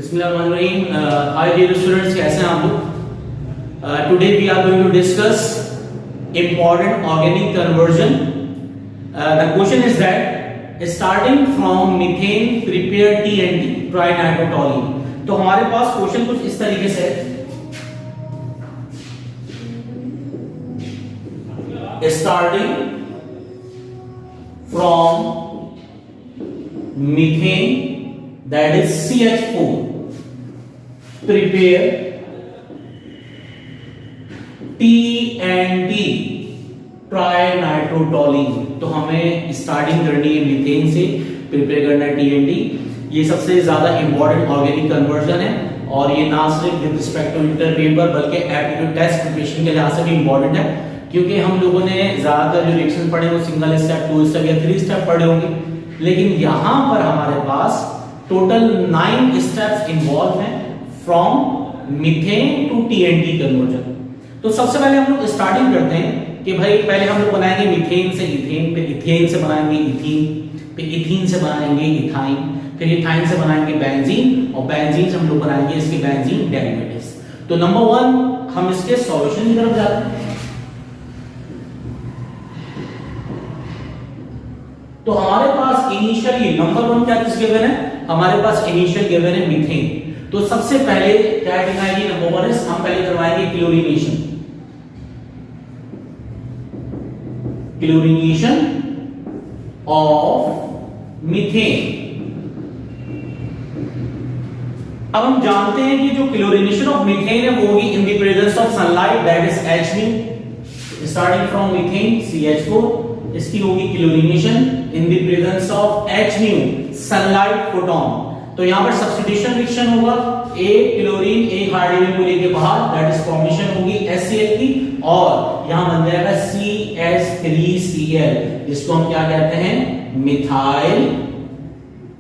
Bismillahirrahmanirrahim. Hi dear students, कैसे हैं आप लोग? Today we are going to discuss important organic conversion. The question is that starting from methane prepare TNT ट्राइनाइट्रोटोलीन. तो हमारे पास question कुछ इस तरीके से है. Starting from methane, that is CH4, prepare TNT ट्राइनाइट्रोटोलीन. तो हमें स्टार्टिंग करनी है मीथेन से, प्रिपेयर करना है TNT. ये सबसे ज्यादा इंपॉर्टेंट ऑर्गेनिक कन्वर्जन है और ये ना सिर्फ with respect to inter paper बल्कि एप्टीट्यूड टेस्ट प्रिपरेशन के लिहाज से भी इंपॉर्टेंट है, क्योंकि हम लोगों ने ज्यादातर जो रिएक्शन पढ़े वो सिंगल स्टेप, 2 स्टेप या 3 स्टेप पढ़े होंगे, लेकिन यहां पर हमारे पास टोटल 9 स्टेप्स इन्वॉल्व हैं from methane to TNT conversion. तो सबसे पहले हम लोग स्टार्टिंग करते हैं कि भाई पहले हम लोग बनाएंगे मीथेन से इथेन, पे इथेन से बनाएंगे इथीन, पे इथीन से बनाएंगे इथाइन, फिर इथाइन से बनाएंगे बेंजीन और बेंजीन से हम लोग बनाएंगे इसके बेंजीन डेरिवेटिव्स. तो नंबर 1 हम इसके सॉल्यूशन की तरफ जाते हैं. तो हमारे पास इनिशियली नंबर 1 क्या चीज गिवन है? हमारे पास इनिशियल गिवन है मीथेन. तो सबसे पहले क्या दिखाएंगे? नंबर 1 हम पहले करवाएंगे क्लोरीनेशन. Chlorination of methane. अब हम जानते हैं कि जो क्लोरीनेशन ऑफ मीथेन है वो होगी इन the presence of sunlight, that is Hν. Starting from methane CH4, इसकी होगी chlorination in the presence of Hν sunlight photon. तो यहां पर सब्स्टिट्यूशन रिएक्शन होगा, एक क्लोरीन एक हाइड्रोजन को लेके बाहर, दैट इज फॉर्मेशन होगी HCl की, और यहां बन जाएगा CH3Cl, जिसको हम क्या कहते हैं? Methyl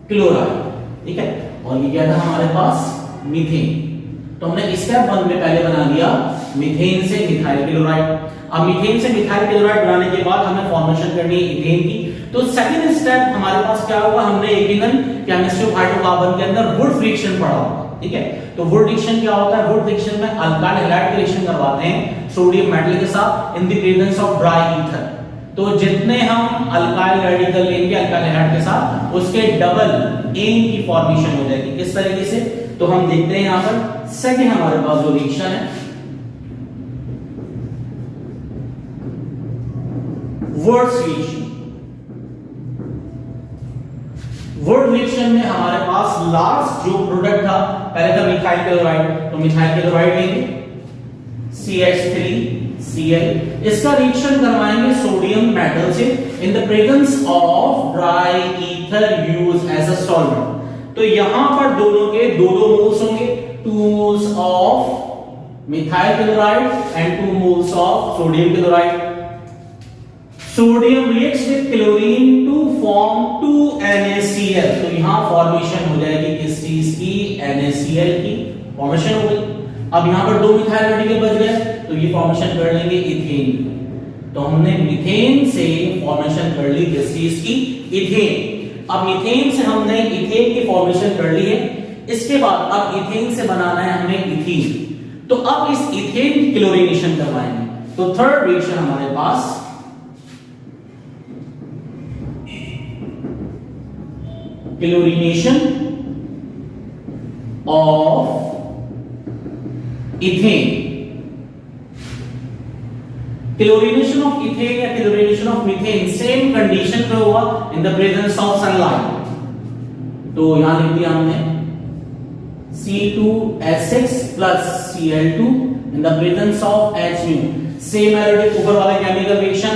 chloride. ठीक है, और ये क्या था हमारे पास? मीथेन. तो हमने स्टेप 1 में पहले बना लिया मीथेन से मिथाइल क्लोराइड. अब मीथेन से मिथाइल क्लोराइड बनाने के बाद हमें फॉर्मेशन करनी है इथेन की. तो सेकंड स्टेप हमारे पास क्या होगा? हमने यकीनन केमिस्ट्री ऑफ हाइड्रोकार्बन के अंदर वुड फ्रिक्शन पढ़ा होगा. ठीक है, तो वुड रिएक्शन क्या होता है? वुड रिएक्शन में अल्काइल हैलाइड के रिएक्शन करवाते हैं सोडियम मेटल के साथ इन the presence of dry ether. तो जितने हम अल्काइल रेडिकल लेंगे अल्काइल हैलाइड के साथ, उसके डबल एन की फॉर्मेशन हो जाएगी. किस तरीके से? तो हम देखते हैं यहां पर सेकंड हमारे पास जो रिएक्शन है वुड रिएक्शन. वुड रिएक्शन में हमारे पास लास्ट जो प्रोडक्ट था, पहले था मिथाइल क्लोराइड, तो मिथाइल क्लोराइड लेंगे CH3Cl, इसका रिएक्शन करवाएंगे सोडियम मेटल से in the presence of dry ether use as a solvent. तो यहां पर दोनों के 2-2 मोल्स होंगे, 2 moles of methyl chloride and 2 moles of sodium chloride. Sodium reacts with chlorine to form 2NaCl. तो यहां फॉर्मेशन हो जाएगी किस चीज की? NaCl की फॉर्मेशन हो गई. अब यहां पर 2 मिथाइल रेडिकल बच गए, तो ये फॉर्मेशन कर लेंगे इथेन. तो हमने मीथेन से फॉर्मेशन कर ली किस चीज की? इथेन. अब मीथेन से हमने इथेन की फॉर्मेशन कर ली है. इसके बाद अब इथेन से बनाना है हमें इथीन. तो अब इस इथेन की क्लोरीनेशन करवाएंगे. तो थर्ड रिएक्शन हमारे पास chlorination of ethane. Chlorination of ethane या chlorination of methane same condition पे होगा in the presence of sunlight. तो यहां लिख दिया हमने C2H6 plus Cl2 in the presence of Hν. Same aromatic ऊपर वाला chemical reaction,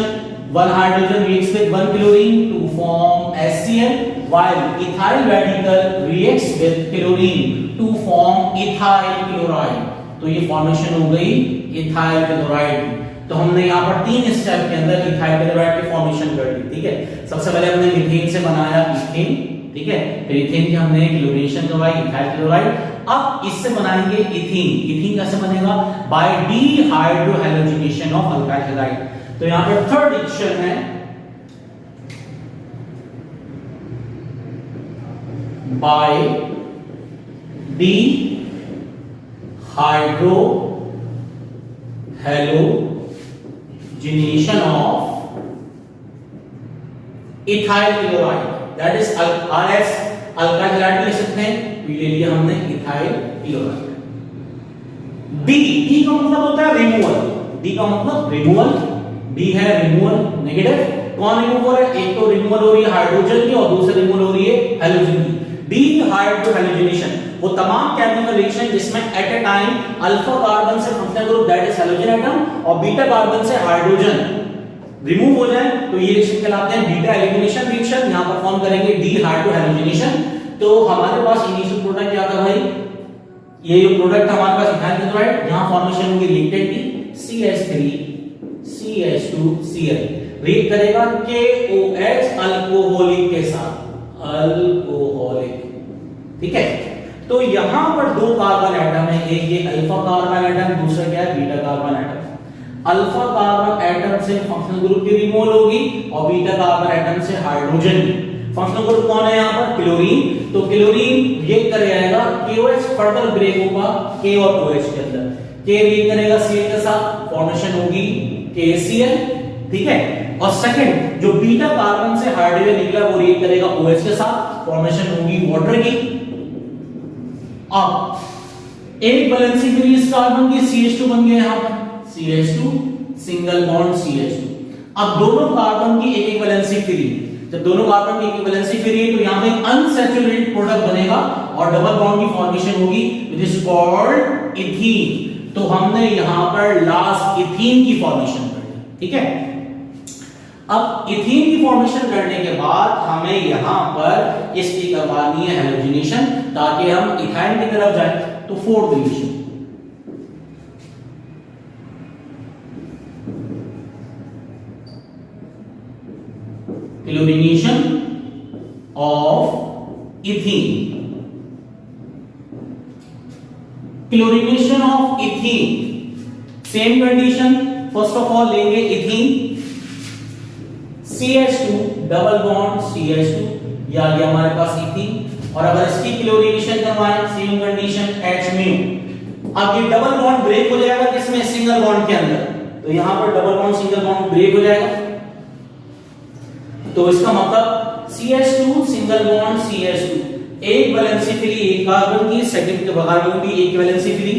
1 hydrogen reacts with 1 chlorine to form HCl, while ethyl radical reacts with chlorine to form ethyl chloride. तो ये formation हो गई इथाइल क्लोराइड. तो हमने यहाँ पर 3 स्टेप के अंदर इथाइल क्लोराइड की फॉर्मेशन कर दी. ठीक है, सबसे पहले हमने मीथेन से बनाया इथेन. ठीक है, फिर इथेन की हमने क्लोरीनेशन करवाई इथाइल क्लोराइड. अब इससे बनाएंगे इथीन. इथीन कैसे बनेगा? By dehydrohalogenation of alkyl halide. तो यहां पर थर्ड रिएक्शन है by dehydrohalogenation of ethyl chloride, that is RS, alkyl halide लिख सकते हैं, तो ये ले लिया हमने इथाइल क्लोराइड। डी का मतलब होता है रिमूवल, डी का मतलब रिमूवल, डी है रिमूवल नेगेटिव। कौन रिमूव हो रहा है? एक तो रिमूवल हो रही है हाइड्रोजन की और दूसरी रिमूवल हो रही है हैलोजन की। डी हाइड्रो हैलोजिनेशन, वो तमाम केमिकल रिएक्शन जिसमें at a time alpha carbon से functional group that is halogen atom और बीटा कार्बन से हाइड्रोजन रिमूव हो जाए तो ये रिएक्शन कहलाते हैं बीटा एलिमिनेशन रिएक्शन। यहां पर फॉर्म करेंगे डी हाइड्रो हैलोजिनेशन। तो हमारे पास इनिशियल प्रोडक्ट क्या था भाई? ये जो प्रोडक्ट हमारे पास इथाइल क्लोराइड, यहां फॉर्मेशन होगी रिएक्टेंट की CH3 CH2Cl, रिएक्ट करेगा KOH अल्कोहलिक के साथ, अल्कोहलिक, ठीक है। तो यहां पर दो कार्बन एटम है, एक ये अल्फा कार्बन एटम, दूसरा क्या है? Beta carbon atom. Alpha carbon atom से फंक्शनल ग्रुप की रिमूवल होगी और बीटा कार्बन एटम से हाइड्रोजन की। फंक्शनल ग्रुप कौन है यहां पर? क्लोरीन। तो क्लोरीन रिएक्ट कर जाएगा, KOH फर्दर ब्रेक होगा K और OH के अंदर, K रिएक्ट करेगा Cl के साथ, फॉर्मेशन होगी KCl, ठीक है। और सेकंड जो बीटा कार्बन से हाइड्रोजन निकला वो रिएक्ट करेगा OH के साथ, फॉर्मेशन होगी वाटर की। अब एक वैलेंसी फ्री इस कार्बन की CH2 बन गया यहां पर, CH2 सिंगल बॉन्ड CH2। अब दोनों कार्बन की एक एक वैलेंसी फ्री, जब दोनों कार्बन की एक एक वैलेंसी फ्री है तो यहां पे अनसैचुरेटेड प्रोडक्ट बनेगा और डबल बॉन्ड की फॉर्मेशन होगी व्हिच इज कॉल्ड इथीन। तो हमने यहां पर लास्ट इथीन की फॉर्मेशन कर ली, ठीक है। अब इथीन की फॉर्मेशन करने के बाद हमें यहां पर इसकी करवानी है हैलोजिनेशन ताकि हम इथाइन की तरफ जाएं। तो fourth reaction chlorination of ethene, chlorination of ethene, same condition. First of all लेंगे ethene, CH2 double bond CH2, या ये हमारे पास इथीन। और अगर इसकी क्लोरीनेशन करवाएं सेम कंडीशन H म्यू, अब ये डबल बॉन्ड ब्रेक हो जाएगा किसमें? सिंगल बॉन्ड के अंदर। तो यहां पर double bond single bond break हो जाएगा, तो इसका मतलब CH2 सिंगल बॉन्ड CH2, एक वैलेंसी फ्री एक कार्बन की, सेकंड के कार्बन की एक वैलेंसी फ्री,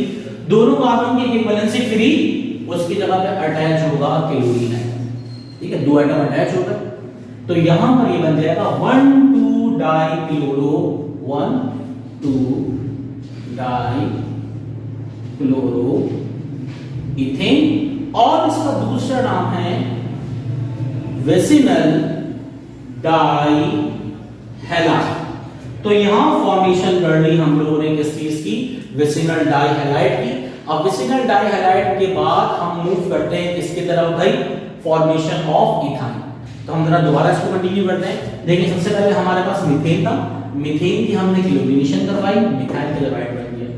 दोनों कार्बन की एक वैलेंसी फ्री, उसकी जगह पे अटैच होगा क्लोरीन है, ठीक है। दो एटम अटैच होगा तो यहां पर ये बन जाएगा 1,2-डाइक्लोरो, 1,2-डाइक्लोरो इथेन, और इसका दूसरा नाम है विसिनल डाइहैलाइड। तो यहां फॉर्मेशन कर ली हम लोगों ने किस चीज की? विसिनल डाइहैलाइड की। अब विसिनल डाइहैलाइड के बाद हम मूव करते हैं किसकी तरफ भाई? Formation of ethyne. तो हम जरा दोबारा इसको कंटिन्यू करते हैं। देखिए सबसे पहले हमारे पास मीथेन था, मीथेन की हमने क्लोरीनेशन करवाई, मिथाइल क्लोराइड बन गया।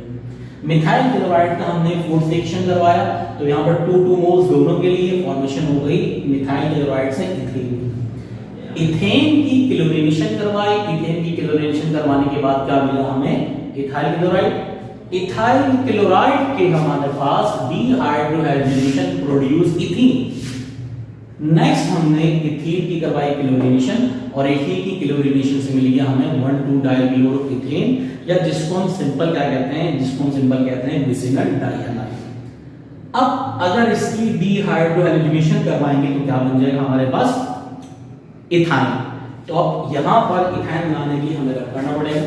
मिथाइल क्लोराइड का हमने फोर्थ रिएक्शन करवाया, तो यहां पर 2 मोल्स दोनों के लिए फॉर्मेशन हो गई मिथाइल क्लोराइड से इथेन। इथेन की क्लोरीनेशन करवाई, इथेन की क्लोरीनेशन करवाने के बाद क्या मिला हमें? Ethyl chloride. इथाइल क्लोराइड के हमारे पास डीहाइड्रोहाइड्रोजनेशन प्रोड्यूस इथीन। नेक्स्ट हमने इथीन की करवाई क्लोरीनेशन, और इथीन की क्लोरीनेशन से मिल गया हमें 1,2-डाइक्लोरोइथेन, या जिसको हम सिंपल क्या कहते हैं? जिसको हम सिंपल कहते हैं विसिनल डाइहैलाइड। अब अगर इसकी डीहाइड्रोहाइड्रोजनेशन करवाएंगे तो क्या बन जाएगा हमारे पास? इथाइन। तो अब यहां पर इथाइन बनाने के लिए हमें रब करना पड़ेगा।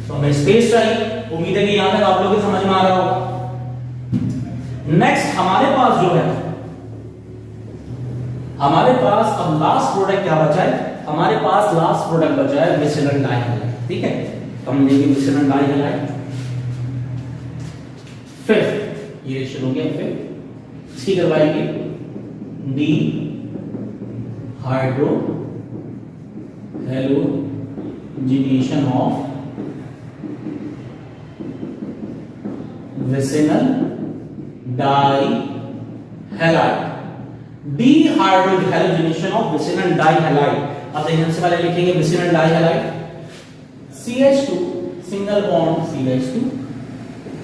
तो हमें स्पेस चाहिए, उम्मीद है कि यहां तक आप लोगों को समझ में आ रहा होगा। नेक्स्ट हमारे पास जो है, हमारे पास अब लास्ट प्रोडक्ट क्या बचा है? हमारे पास लास्ट प्रोडक्ट बचा है विसिनल डाइहैलाइड, ठीक है। तो हम लेंगे विसिनल डाइहैलाइड, फिफ्थ ये रिएक्शन हो गया फिफ्थ। इसकी करवाएंगे D hydro halogenation of vicinal die halide, D hydrogenation of vicinal die halide. अब देखिए सबसे पहले लिखेंगे vicinal die halide, CH2 single bond CH2,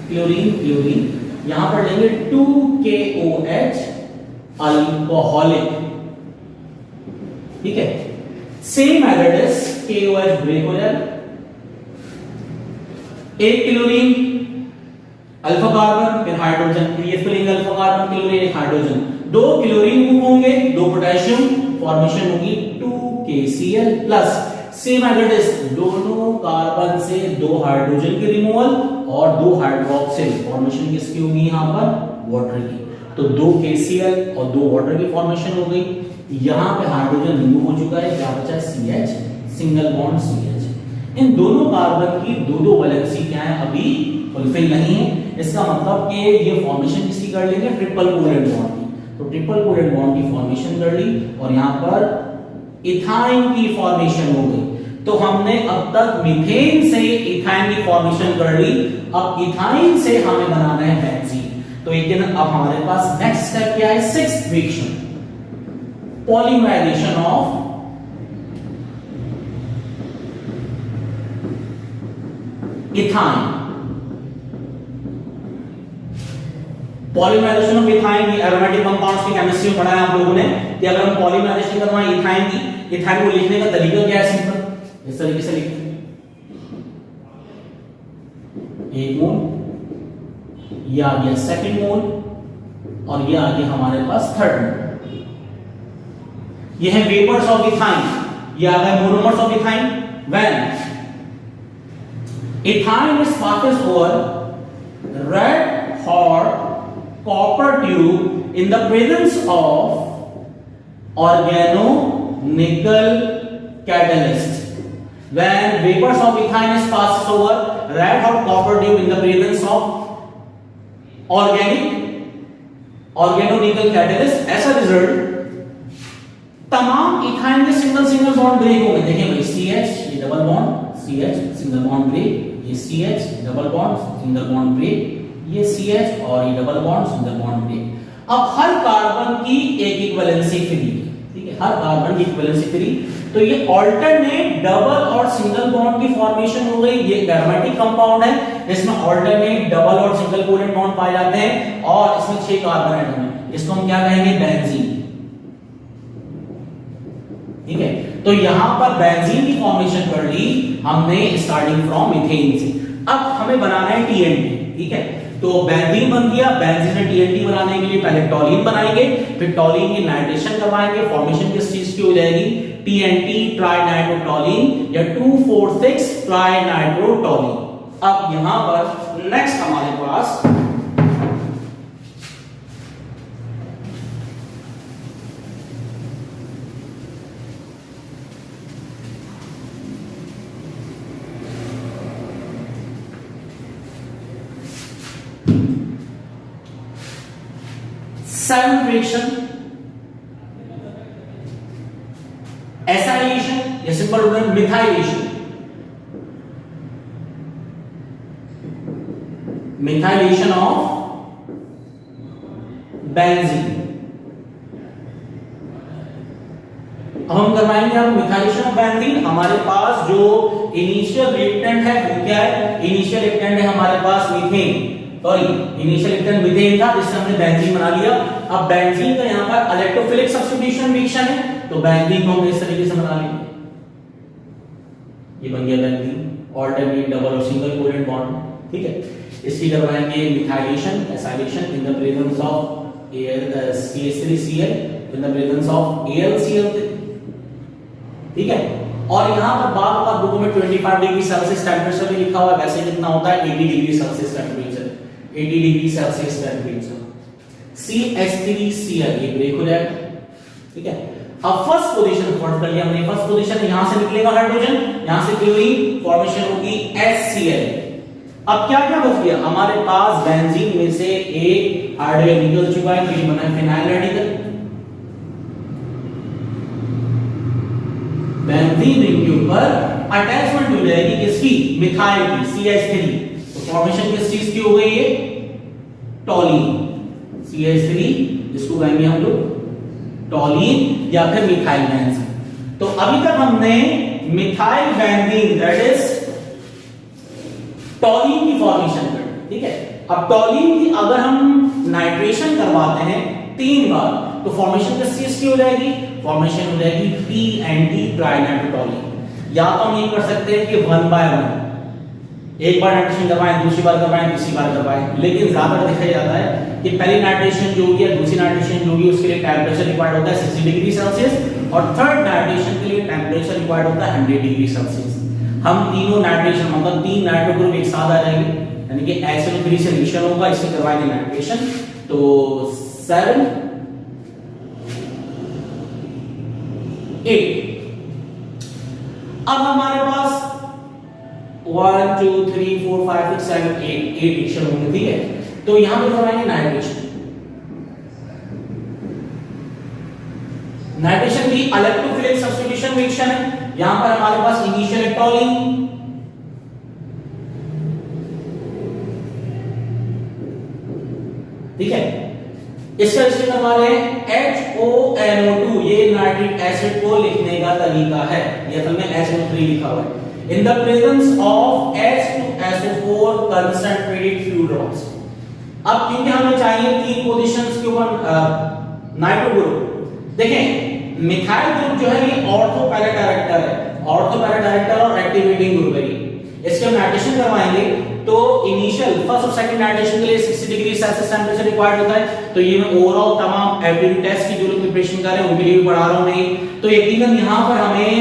chlorine chlorine, यहां पर लेंगे 2KOH अल्कोहलिक, ठीक है। सेम एसिड KOH ब्रेक हो जाएगा, एक क्लोरीन अल्फा कार्बन फिर हाइड्रोजन, फिर ये फिलिंग अल्फा कार्बन क्लोरीन एक हाइड्रोजन, दो क्लोरीन मूव होंगे, दो पोटेशियम, फॉर्मेशन होगी 2KCl प्लस सेम एसिड दोनों कार्बन से दो हाइड्रोजन की रिमूवल और दो हाइड्रोक्सिल, फॉर्मेशन किसकी होगी यहां पर वाटर की, तो 2KCl और दो वाटर की फॉर्मेशन हो गई। यहां पे हाइड्रोजन रिमूव हो चुका है, क्या बचा CH सिंगल बॉन्ड CH। इन दोनों कार्बन की दो दो वैलेंसी क्या है अभी फुलफिल नहीं है, इसका मतलब कि ये फॉर्मेशन किसकी कर लेंगे ट्रिपल कोवेलेंट बॉन्ड की, तो ट्रिपल कोवेलेंट बॉन्ड की फॉर्मेशन कर ली और यहां पर इथाइन की फॉर्मेशन हो गई। तो हमने अब तक मीथेन से इथाइन की फॉर्मेशन कर ली, अब इथाइन से हमें बनाना है बेंजीन। तो एक दिन अब हमारे पास नेक्स्ट स्टेप क्या है, sixth reaction, polymerization of ethyne. Polymerization of ethyne, ये एरोमेटिक कंपाउंड्स की केमिस्ट्री में पढ़ा है आप लोगों ने कि अगर हम पॉलीमराइजेशन करवाएं इथाइन की, इथाइन को लिखने का तरीका क्या है, सिंपल इस तरीके से लिखते हैं, एक मोल, ये आ गया सेकंड मोल और ये आ गया हमारे पास थर्ड मोल। ये है वेपर्स ऑफ इथाइन, ये आ गया monomers of ethyne. When ethyne is passes over red hot copper tube in the presence of organonickel catalyst. When vapors of ethane is passed over red hot copper tube in the presence of organonickel catalyst, as a result तमाम ethyne के single single bond break होंगे। देखिए भाई CH ये double bond CH single bond break, ये CH double bond single bond break, ये CH और ये double bond single bond break. अब हर कार्बन की एक इक्विवेलेंसी फ्री, ठीक है, हर कार्बन की इक्विवेलेंसी फ्री, तो ये अल्टरनेट डबल और सिंगल बॉन्ड की फॉर्मेशन हो गई। ये एरोमेटिक कंपाउंड है, इसमें अल्टरनेट डबल और सिंगल कोवेलेंट बॉन्ड पाए जाते हैं और इसमें 6 कार्बन एटम है, इसको हम क्या कहेंगे बेंजीन, ठीक है। तो यहां पर बेंजीन की फॉर्मेशन कर ली हमने स्टार्टिंग फ्रॉम मीथेन से। अब हमें बनाना है TNT, ठीक है, तो बेंजीन बन गया, बेंजीन में TNT बनाने के लिए पहले टॉलिन बनाएंगे, फिर टॉलिन की नाइट्रेशन करवाएंगे, फॉर्मेशन किस चीज की हो जाएगी TNT ट्राइनाइट्रोटॉलिन या 2,4,6 ट्राइनाइट्रोटॉलिन। अब यहां पर नेक्स्ट हमारे पास सेवंथ रिएक्शन एसाइलेशन या simple word methylation. Methylation of benzene. अब हम करवाएंगे अब मिथाइलेशन ऑफ बेंजीन। हमारे पास जो इनिशियल रिएक्टेंट है वो क्या है, इनिशियल रिएक्टेंट है हमारे पास methane, sorry initial reactant methane था जिससे हमने बेंजीन बना लिया। अब बेंजीन का यहां पर इलेक्ट्रोफिलिक सब्स्टिट्यूशन रिएक्शन है, तो बेंजीन को हम इस तरीके से बना लेंगे, ये बन गया बेंजीन, ऑल्टरनेट डबल और सिंगल कोवेलेंट बॉन्ड, ठीक है। इसकी करवाएंगे methylation acylation in the presence of CH3Cl in the presence of AlCl, ठीक है। और यहां पर बार बार बुक में 25 डिग्री सेल्सियस टेंपरेचर भी लिखा हुआ है, वैसे कितना होता है 80 degree Celsius temperature, 80 degree Celsius temperature. CH3Cl ये ब्रेक हो जाएगा, ठीक है। अब फर्स्ट पोजीशन फॉर्म कर लिया हमने, फर्स्ट पोजीशन यहां से निकलेगा हाइड्रोजन, यहां से क्लोरीन, फॉर्मेशन होगी HCl। अब क्या क्या बच गया हमारे पास, बेंजीन में से एक हाइड्रोजन निकल चुका है, तो ये बना फिनाइल रेडिकल। बेंजीन रिंग के ऊपर अटैचमेंट हो जाएगी किसकी, मिथाइल की, CH3, तो फॉर्मेशन किस चीज की हो गई है, टॉलिन, CH3, इसको कहेंगे हम लोग टॉलीन या फिर मिथाइल बेंजीन। तो अभी तक हमने मिथाइल बेंजीन दैट इज टॉलीन की फॉर्मेशन कर, ठीक है। अब टॉलीन की अगर हम नाइट्रेशन करवाते हैं 3 बार तो फॉर्मेशन किसकी हो जाएगी, फॉर्मेशन हो जाएगी TNT ट्राइनाइट्रोटॉलीन। या तो हम ये कर सकते हैं कि 1 बाय 1 एक बार नाइट्रेशन करवाएं, दूसरी बार करवाएं, तीसरी बार करवाएं, लेकिन ज्यादातर देखा जाता है कि पहली नाइट्रेशन जो होगी या दूसरी नाइट्रेशन जो होगी उसके लिए टेंपरेचर रिक्वायर्ड होता है 60 डिग्री सेल्सियस और थर्ड नाइट्रेशन के लिए टेंपरेचर रिक्वायर्ड होता है 100 डिग्री सेल्सियस। हम तीनों नाइट्रेशन मतलब 3 नाइट्रो ग्रुप एक साथ आ जाएंगे, यानी कि SN3 से रिएक्शन होगा, इससे करवाएंगे नाइट्रेशन। तो 7 8 अब हमारे पास 1 2 3 4 5 6 7 8 रिएक्शन होंगे, ठीक है। तो यहां पे करवाएंगे नाइट्रेशन। नाइट्रेशन भी इलेक्ट्रोफिलिक सब्स्टिट्यूशन रिएक्शन है। यहां पर हमारे पास इनिशियल टॉलीन, ठीक है, इसका रिएक्शन करवा रहे हैं HONO2, ये नाइट्रिक एसिड को लिखने का तरीका है, ये असल में SNO3 लिखा हुआ है। In the presence of H2SO4 concentrated few drops। अब क्योंकि हमें चाहिए 3 पोजीशंस के ऊपर नाइट्रो ग्रुप, देखें मिथाइल ग्रुप जो है ये ऑर्थो पैरा डायरेक्टर है, ऑर्थो पैरा डायरेक्टर और एक्टिवेटिंग ग्रुप है। इसके हम नाइट्रेशन करवाएंगे तो इनिशियल फर्स्ट और सेकंड नाइट्रेशन के लिए 60 डिग्री सेल्सियस टेंपरेचर रिक्वायर्ड होता है। तो ये मैं ओवरऑल तमाम एप्टीट्यूड टेस्ट की जो लोग प्रिपरेशन कर रहे हैं उनके लिए भी पढ़ा रहा हूं नहीं। तो यकीनन यहां पर हमें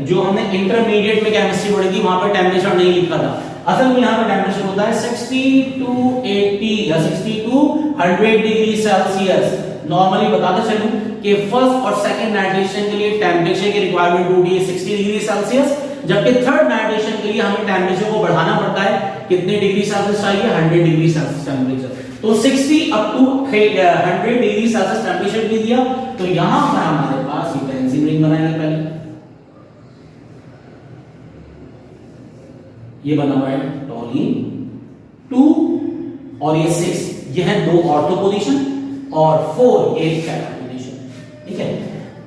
जो हमने इंटरमीडिएट में केमिस्ट्री पढ़ी थी वहां पर टेंपरेचर नहीं लिखा था, असल में यहां पर टेंपरेचर होता है 60 टू 80 या 60 टू 100 डिग्री सेल्सियस। नॉर्मली बताते चलूं कि फर्स्ट और सेकंड नाइट्रेशन के लिए टेंपरेचर की रिक्वायरमेंट होती है 60 डिग्री सेल्सियस, जबकि थर्ड नाइट्रेशन के लिए हमें टेंपरेचर को बढ़ाना पड़ता है, कितने डिग्री सेल्सियस चाहिए, 100 डिग्री सेल्सियस टेंपरेचर। तो 60 up to 100 degree Celsius temperature भी दिया। तो यहां पर हमारे पास ये बेंजीन रिंग बनाएंगे पहले, ये बना हुआ है टॉलीन 2 और ये 6, ये है 2 ऑर्थो पोजीशन और 4 एक पैरा पोजीशन, ठीक है।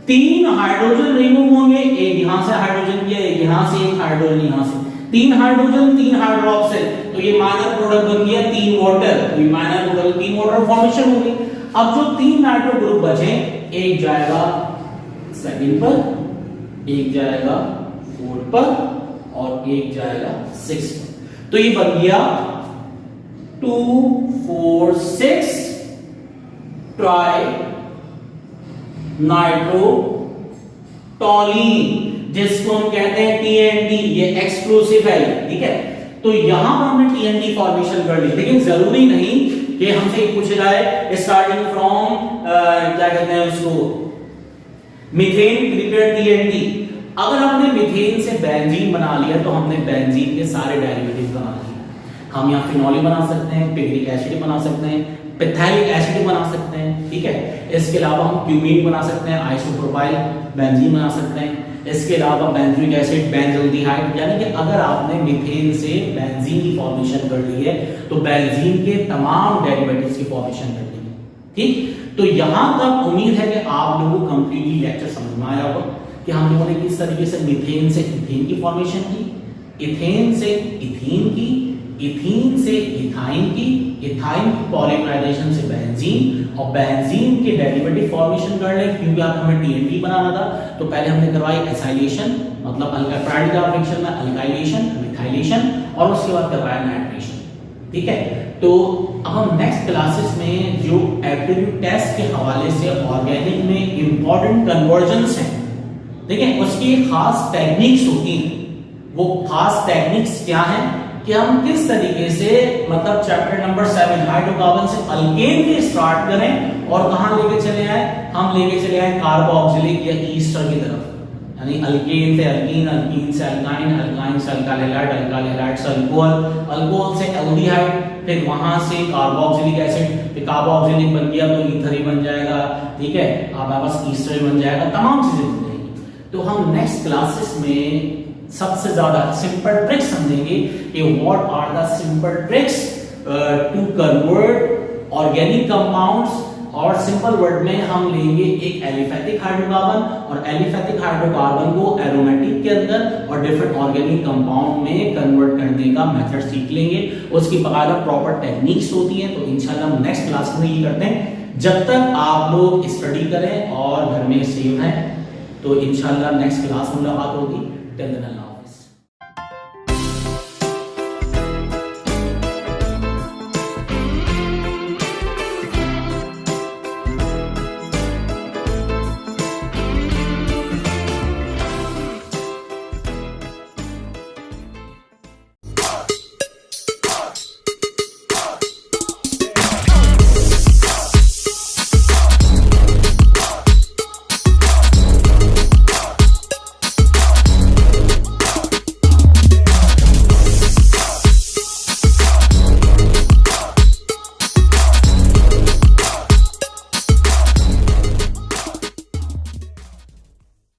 3 हाइड्रोजन रिमूव होंगे, एक यहां से हाइड्रोजन किया, एक यहां से, एक हाइड्रोजन यहां से, 3 हाइड्रोजन 3 हाइड्रोक्सिल, तो ये माइनर प्रोडक्ट बन गया 3 वाटर, तो ये माइनर प्रोडक्ट 3 वाटर फॉर्मेशन होगी। अब जो 3 नाइट्रो ग्रुप बचे, एक जाएगा सेकंड पर, एक जाएगा फोर्थ पर और एक जाएगा 6 पर। तो ये बन गया 2 4 6 ट्राई नाइट्रो टॉलीन, जिसको हम कहते हैं TNT, ये एक्सक्लूसिव है, ठीक है। तो यहां पर हमने TNT फॉर्मेशन कर ली, लेकिन जरूरी नहीं कि हमसे पूछा जाए स्टार्टिंग फ्रॉम क्या कहते हैं उसको, मीथेन प्रिपेयर TNT। अगर हमने मीथेन से बेंजीन बना लिया तो हमने बेंजीन के सारे डेरिवेटिव बना लिए। हम यहाँ फिनोल बना सकते हैं, पिग्रिक एसिड बना सकते हैं, पिथाइलिक एसिड बना सकते हैं, ठीक है। इसके अलावा हम क्यूमीन बना सकते हैं, आइसोप्रोपाइल बेंजीन बना सकते हैं। इसके अलावा बेंजोइक एसिड, बेंजल्डिहाइड, यानी कि अगर आपने मीथेन से बेंजीन की फॉर्मेशन कर ली है तो बेंजीन के तमाम डेरिवेटिव्स की फॉर्मेशन कर ली है, ठीक। तो यहां तक उम्मीद है कि आप लोगों को कंप्लीटली लेक्चर समझ में आया होगा कि हम लोगों ने किस तरीके से मीथेन से इथेन की फॉर्मेशन की, इथेन से इथीन की, इथीन से इथाइन की, इथाइन की पॉलीमराइजेशन से बेंजीन और बेंजीन के डेरिवेटिव फॉर्मेशन कर ले। क्योंकि आप हमें TNT बनाना था तो पहले हमने करवाई एसाइलेशन, मतलब अल्काइल का फ्रिक्शन में अल्काइलेशन, मिथाइलेशन, और उसके बाद करवाया नाइट्रेशन, ठीक है। तो अब हम नेक्स्ट क्लासेस में जो एप्टीट्यूड टेस्ट के हवाले से ऑर्गेनिक में इंपॉर्टेंट कन्वर्जन्स हैं, देखिए उसकी खास टेक्निक्स होती हैं। वो खास टेक्निक्स क्या है कि हम किस तरीके से, मतलब चैप्टर नंबर 7 हाइड्रोकार्बन से अल्केन से स्टार्ट करें और कहां लेके चले आए, हम लेके चले आए कार्बोक्सिलिक या ईस्टर की तरफ, यानी अल्केन से अल्कीन, अल्कीन से अल्काइन, अल्काइन से अल्काइल हैलाइड, अल्काइल हैलाइड से अल्कोहल, अल्कोहल से एल्डिहाइड, फिर वहां से कार्बोक्सिलिक एसिड, फिर कार्बोक्सिलिक बन गया तो ईथर ही बन जाएगा, ठीक है, आपके पास ईस्टर बन जाएगा, तमाम चीजें बन जाएंगी। तो हम नेक्स्ट क्लासेस में सबसे ज्यादा सिंपल ट्रिक्स समझेंगे कि what are the simple tricks to convert organic compounds और सिंपल वर्ड में हम लेंगे एक एलिफैटिक हाइड्रोकार्बन और एलिफैटिक हाइड्रोकार्बन को एरोमेटिक के अंदर और डिफरेंट ऑर्गेनिक कंपाउंड में कन्वर्ट करने का मेथड सीख लेंगे। उसकी बकायदा प्रॉपर टेक्निक्स होती हैं। तो इंशाल्लाह हम नेक्स्ट क्लास में ये करते हैं। जब तक आप लोग स्टडी करें और घर में सेव हैं तो इंशाल्लाह नेक्स्ट क्लास में मुलाकात होगी। टिल देन अल्लाह।